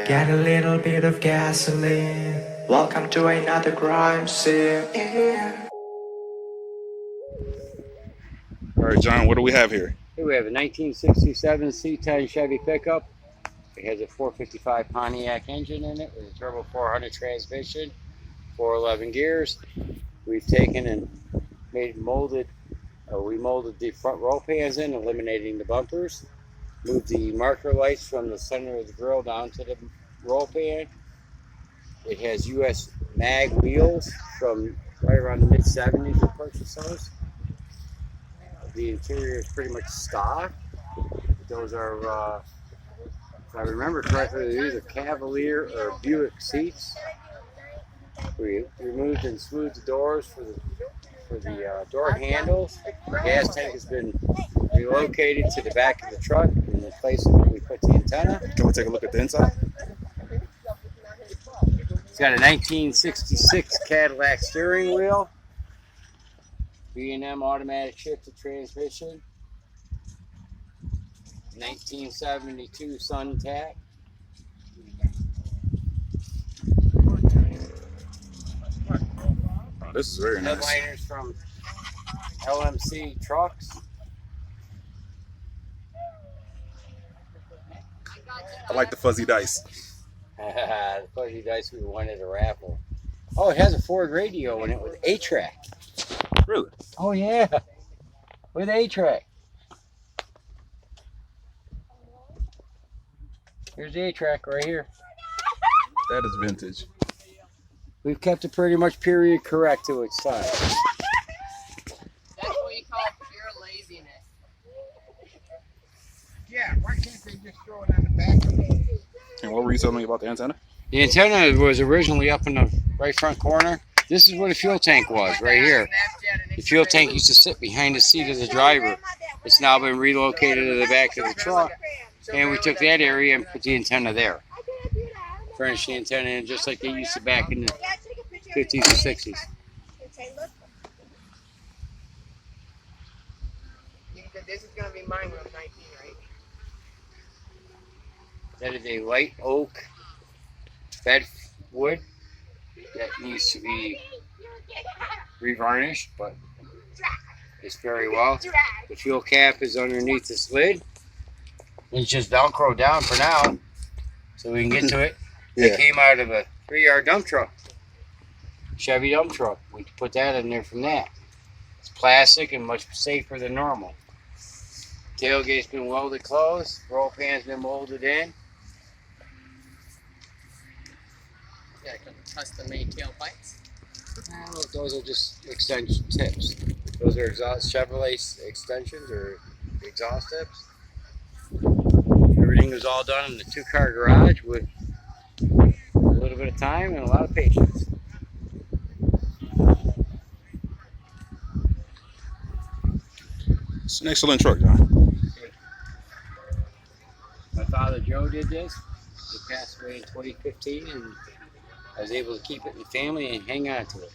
Get a little bit of gasoline. Welcome to another crime scene. All right, John, what do we have here? Here we have a 1967 C10 Chevy pickup. It has a 455 Pontiac engine in it with a turbo 400 transmission, 411 gears. We've taken and we molded the front roll pans in, eliminating the bumpers. Moved the marker lights from the center of the grill down to the roll pan. It has US mag wheels from right around the mid-70s we purchased those. The interior is pretty much stock. Those are, if I remember correctly, these are Cavalier or Buick seats. We removed and smoothed the doors for the door handles. The gas tank has been relocated to the back of the truck in the place where we put the antenna. Can we take a look at the inside? It's got a 1966 Cadillac steering wheel, B&M automatic shifted transmission, 1972 Sun Tap. Oh, this is very nice. Headliners from LMC Trucks. I like the fuzzy dice. The fuzzy dice we won at a raffle. Oh, it has a Ford radio in it with A-track. Really? Oh yeah, with A-track. Here's the A-track right here. That is vintage. We've kept it pretty much period correct to its time. That's what you call pure laziness. Yeah, why can't they just throw it on the back of it? And what were you telling me about the antenna? The antenna was originally up in the right front corner. This is where the fuel tank was, right here. The fuel tank used to sit behind the seat of the driver. It's now been relocated to the back of the truck. And we took that area and put the antenna there. Furnished the antenna in just like they used to back in the 50s and 60s. This is going to be mine when I'm 19, right? That is a light oak bed wood that needs to be revarnished, but it's very well. The fuel cap is underneath this lid. It's just Velcro down for now, so we can get to it. Yeah. It came out of a 3-yard dump truck, Chevy dump truck. We put that in there from that. It's plastic and much safer than normal. Tailgate's been welded closed. Roll pan's been molded in. Yeah, custom-made tailpipes. Oh, those are just extension tips. Those are Chevrolet extensions or exhaust tips. Everything was all done in the 2-car garage with a little bit of time and a lot of patience. It's an excellent truck, John. My father Joe did this. He passed away in 2015, and I was able to keep it in the family and hang on to it.